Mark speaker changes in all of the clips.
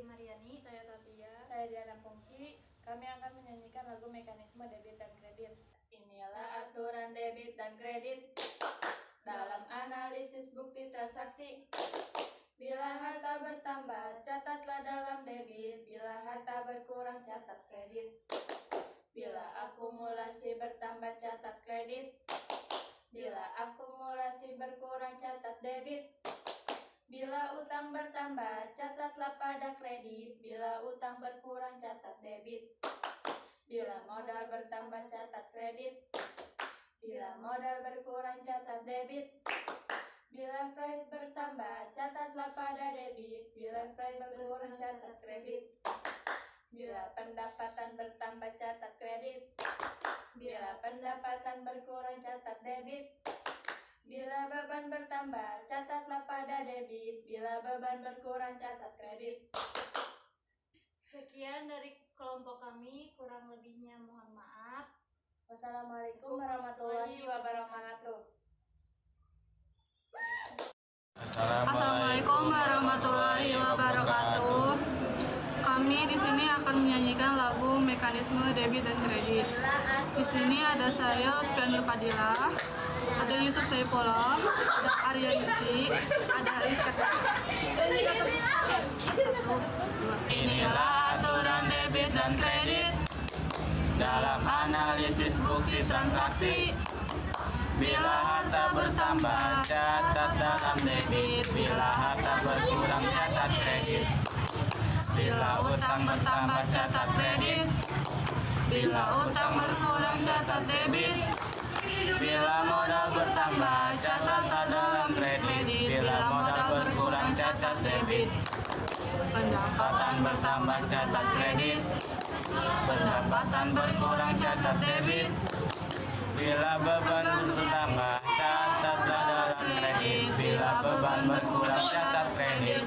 Speaker 1: Siti Mariani.
Speaker 2: Saya Tatia.
Speaker 3: Saya Diana Pungki. Kami akan menyanyikan lagu Mekanisme Debit dan Kredit. Inilah aturan debit dan kredit dalam analisis bukti transaksi. Bila harta bertambah, catatlah dalam debit. Bila harta berkurang, catat kredit. Bila akumulasi bertambah, catat kredit. Bila akumulasi berkurang, catat debit. Bila utang bertambah, catatlah pada kredit. Bila utang berkurang, catat debit. Bila modal bertambah, catat kredit. Bila modal berkurang, catat debit. Bila freight bertambah, catatlah pada debit. Bila freight berkurang, catat kredit. Bila pendapatan bertambah, catat kredit. Bila pendapatan berkurang, catat debit. Bila beban bertambah, catatlah pada debit. Bila beban berkurang, catat kredit.
Speaker 1: Sekian dari kelompok kami, kurang lebihnya mohon maaf.
Speaker 3: Wassalamualaikum warahmatullahi wabarakatuh.
Speaker 2: Assalamualaikum warahmatullahi wabarakatuh. Kami di sini akan menyanyikan lagu Mekanisme Debit dan Kredit. Di sini ada saya Lutfian Fadila, ada Yusuf Saifullah, ada Arya Rizky, ada Haris Kata.
Speaker 4: Inilah aturan debit dan kredit dalam analisis bukti transaksi. Bila harta bertambah, catat dalam debit. Bila harta berkurang, catat kredit. Bila utang bertambah, catat kredit. Bila utang berkurang, catat debit. Bila modal bertambah, catat dalam kredit. Bila modal berkurang, catat debit. Pendapatan bertambah, catat kredit. Pendapatan berkurang, catat debit. Bila beban bertambah, catat dalam kredit. Bila beban berkurang, catat kredit.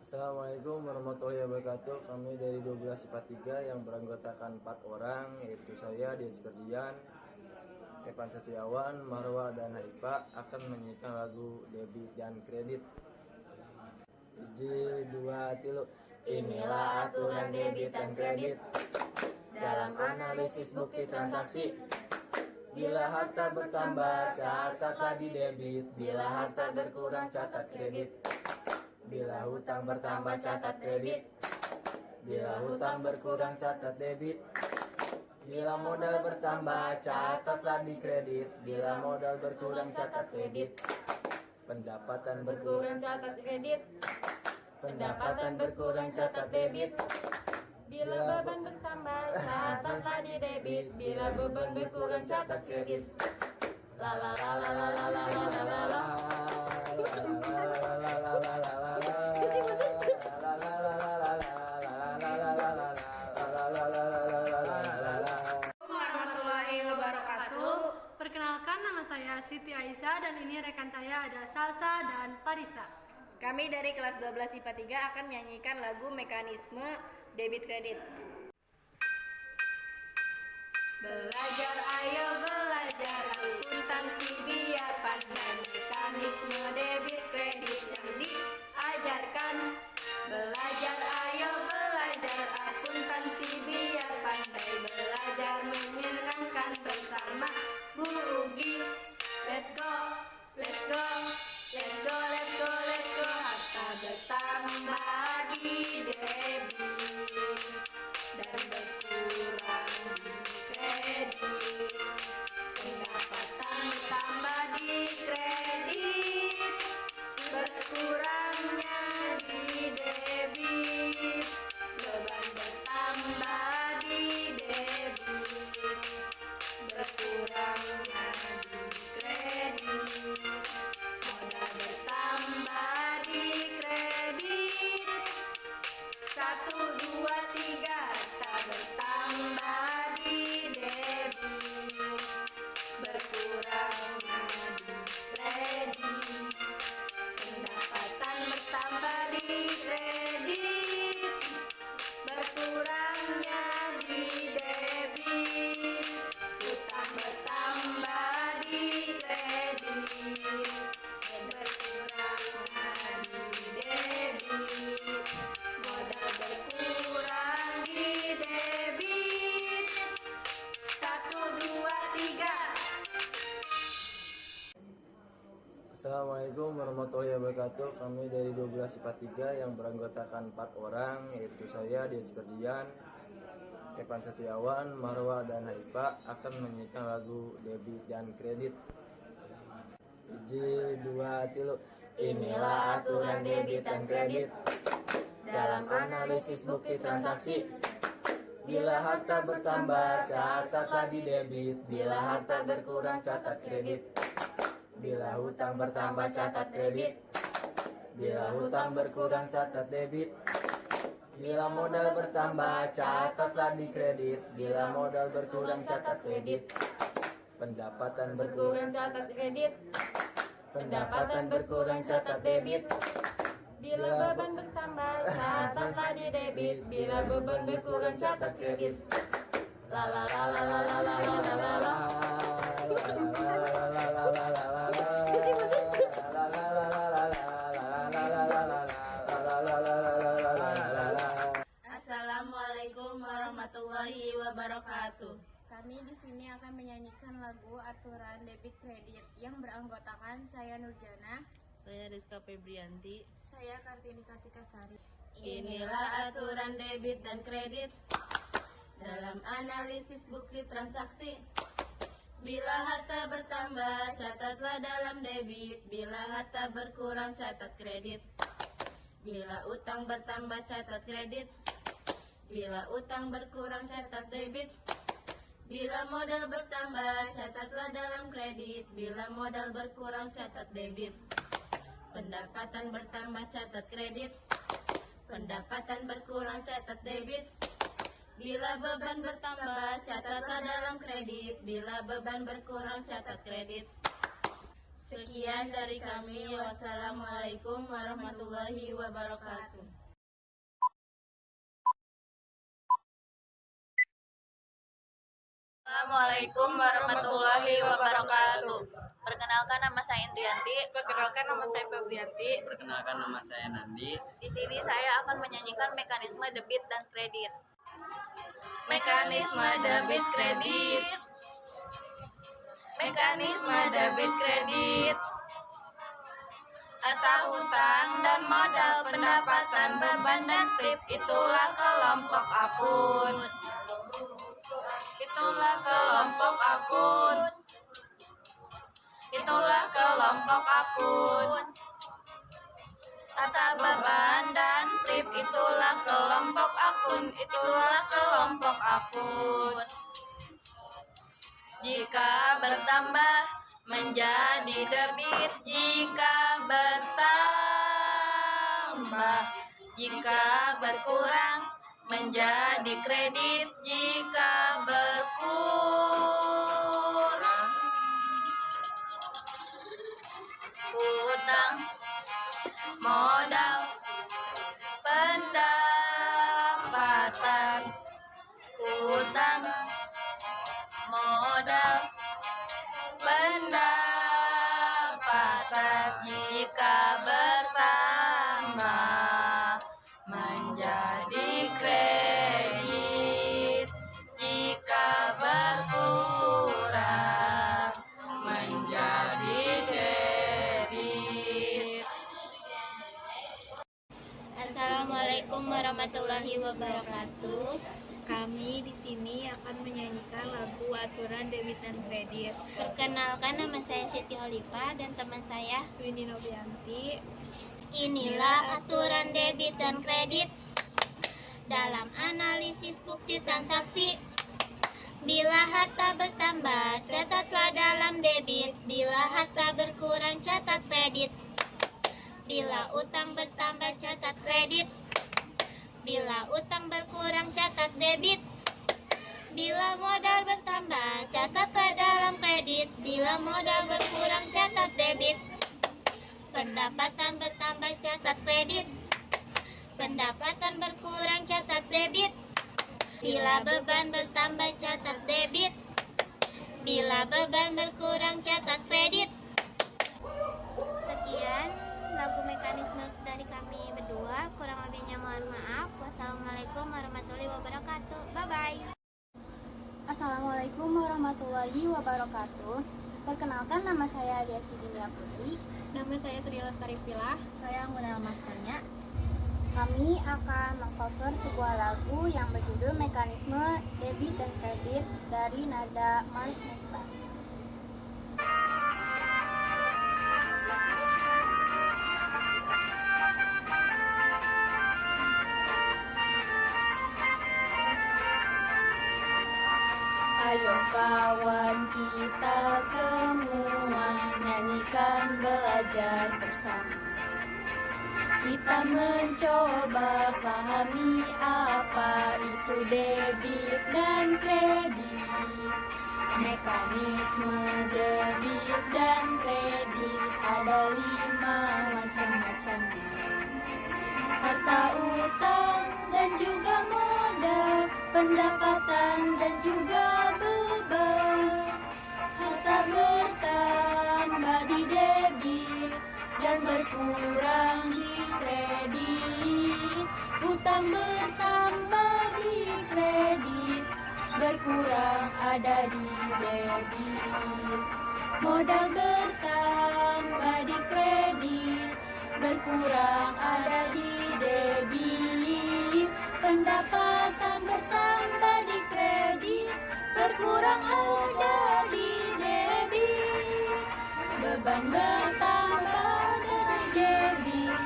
Speaker 5: Assalamualaikum warahmatullahi wabarakatuh. Kami dari 12 IPA 3 yang beranggotakan 4 orang, yaitu saya, Dias Ferdian, Evan Setiawan, Marwa, dan Haifa akan menyanyikan lagu Debit dan Kredit. 1, 2, 3. Inilah aturan debit dan kredit dalam analisis bukti transaksi. Bila harta bertambah, catatlah di debit. Bila harta berkurang, catat kredit. Bila hutang bertambah, catat kredit. Bila hutang berkurang, catat debit. Bila modal bertambah, catatlah di kredit. Bila modal berkurang, catat kredit. Pendapatan berkurang, catat kredit. Pendapatan berkurang, catat debit. Bila beban bertambah, catatlah di debit. Bila beban berkurang, catat kredit. La la la la la la la la la la la.
Speaker 2: Warahmatullahi wabarakatuh. Perkenalkan, nama saya Siti Aisyah dan ini rekan saya ada Salsa dan Parisa.
Speaker 6: Kami dari kelas 12 IPA 3 akan menyanyikan lagu Mekanisme Debit Kredit.
Speaker 3: Belajar, ayo belajar akuntansi biar pandai. Mekanisme debit kredit yang diajarkan. Belajar, ayo belajar akuntansi biar pandai. Belajar menyenangkan bersama Bu Ugi. Let's go, let's go, let's go, let's go, let's go. Harta bertambah di debit dan berkurang di kredit. Pendapatan bertambah di kredit, berkurangnya di debit. Beban bertambah di debit, berkurangnya di kredit. Modal bertambah
Speaker 5: Assalamualaikum warahmatullahi wabarakatuh. Kami dari 12 IPA 3 yang beranggotakan 4 orang, yaitu saya, Dias Ferdian, Evan Setiawan, Marwa, dan Haifa akan menyanyikan lagu Debit dan Kredit. 1, 2, 3.
Speaker 3: Inilah aturan debit dan kredit dalam analisis bukti transaksi.
Speaker 5: Bila harta bertambah, catatlah di debit. Bila harta berkurang, catat kredit. Bila hutang bertambah, catat kredit. Bila hutang berkurang, catat debit. Bila modal bertambah, catatlah di kredit. Bila modal berkurang, catat kredit. Pendapatan berkurang,
Speaker 3: Catat kredit.
Speaker 5: pendapatan berkurang, catat debit.
Speaker 3: Bila beban bertambah, catatlah di debit. Bila beban berkurang, catat kredit. La la la la la la la la la la.
Speaker 6: Assalamualaikum warahmatullahi wabarakatuh.
Speaker 1: Kami di sini akan menyanyikan lagu aturan debit kredit yang beranggotakan saya Nurjana,
Speaker 2: Saya Rizka Febrianti.
Speaker 1: saya Kartini Kartika Sari.
Speaker 6: Inilah aturan debit dan kredit dalam analisis bukti transaksi. Bila harta bertambah, catatlah dalam debit. Bila harta berkurang, catat kredit. Bila utang bertambah, catat kredit. Bila utang berkurang, catat debit. Bila modal bertambah, catatlah dalam kredit. Bila modal berkurang, catat debit. Pendapatan bertambah, catat kredit. Pendapatan berkurang, catat debit. Bila beban bertambah, catatlah dalam kredit. Bila beban berkurang, catat kredit. Sekian dari kami. Wassalamualaikum warahmatullahi wabarakatuh.
Speaker 3: Assalamualaikum warahmatullahi wabarakatuh. Perkenalkan, nama saya Indrianti.
Speaker 2: Perkenalkan, nama saya Febrianti.
Speaker 4: Perkenalkan, nama saya Nandi.
Speaker 3: Di sini saya akan menyanyikan mekanisme debit dan kredit.
Speaker 6: Mekanisme debit kredit. Mekanisme debit kredit. Atau hutang dan modal, pendapatan, beban dan trip, itulah kelompok akun. Itulah kelompok akun. Itulah kelompok akun. Tata beban dan trip, itulah kelompok akun. Itulah kelompok akun. Jika bertambah menjadi debit, jika bertambah, jika berkurang menjadi kredit, jika berkurang hutang, modal, pendapatan, hutang, modal, pendapatan, jika bertambah menjadi kredit, jika berkurang menjadi debit.
Speaker 1: Assalamualaikum warahmatullahi wabarakatuh. Kami di sini akan menyanyikan lagu aturan debit dan kredit. Perkenalkan, nama saya Siti Oliva dan teman saya Winnie Novianti. Inilah aturan debit dan kredit dalam analisis bukti transaksi. Bila harta bertambah, catatlah dalam debit. Bila harta berkurang, catat kredit. Bila utang bertambah, catat kredit. Bila utang berkurang, catat debit. Bila modal bertambah, catatlah dalam kredit. Bila modal berkurang, catat debit. Pendapatan bertambah, catat kredit. Pendapatan berkurang, catat debit. Bila beban bertambah, catat debit. Bila beban berkurang, catat kredit. Sekian lagu mekanisme dari kami berdua. Kurang lebihnya mohon maaf. Wassalamualaikum warahmatullahi wabarakatuh. Bye-bye.
Speaker 7: Assalamualaikum warahmatullahi wabarakatuh.
Speaker 1: Perkenalkan, nama saya Desi Dinda Putri.
Speaker 7: Nama saya Sri Lestari Pilah.
Speaker 1: Saya Munel Maskanya. Kami akan mengcover sebuah lagu yang berjudul Mekanisme Debit dan Kredit dari nada Mars Nestra.
Speaker 3: Ayo kawan kita semua nyanyikan belajar bersama. Kita mencoba pahami apa itu debit dan kredit. Mekanisme debit dan kredit ada 5 macam-macam. Harta utang dan juga modal, pendapatan dan juga beban. Harta bertambah di debit dan berkurang di kredit. Utang bertambah di kredit, berkurang ada di debit. Modal bertambah di kredit, berkurang ada di debit. Pendapatan bertambah di kredit, berkurang ada di debit. Beban bertambah dari debit,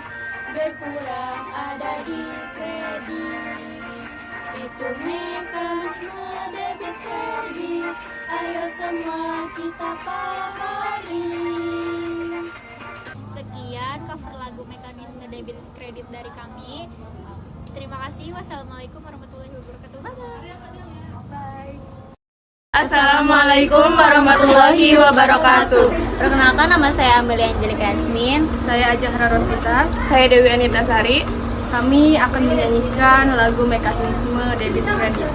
Speaker 3: berkurang ada di kredit. Itu mekanisme debit kredit, ayo semua kita pahami.
Speaker 7: Sekian cover lagu Mekanisme Debit Kredit dari kami. Terima kasih. Wassalamualaikum warahmatullahi wabarakatuh. Bye.
Speaker 6: Assalamualaikum warahmatullahi wabarakatuh.
Speaker 1: Perkenalkan, nama saya Amelia Angelika Yasmin.
Speaker 2: Saya Ajahra Rosita. Saya Dewi Anita Sari. Kami akan menyanyikan lagu Mekanisme Debit Kredit.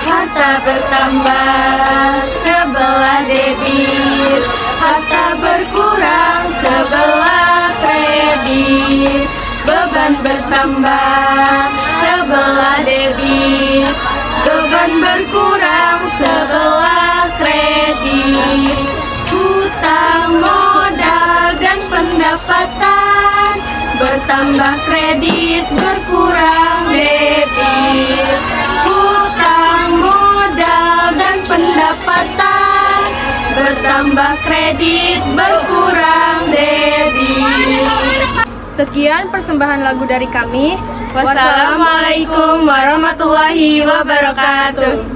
Speaker 3: Harta bertambah sebelah debit, harta berkurang sebelah kredit. Beban bertambah sebelah debit, beban berkurang sebelah kredit. Hutang, modal dan pendapatan bertambah kredit, berkurang debit. Hutang, modal dan pendapatan bertambah kredit, berkurang debit.
Speaker 2: Sekian persembahan lagu dari kami.
Speaker 6: Wassalamualaikum warahmatullahi wabarakatuh.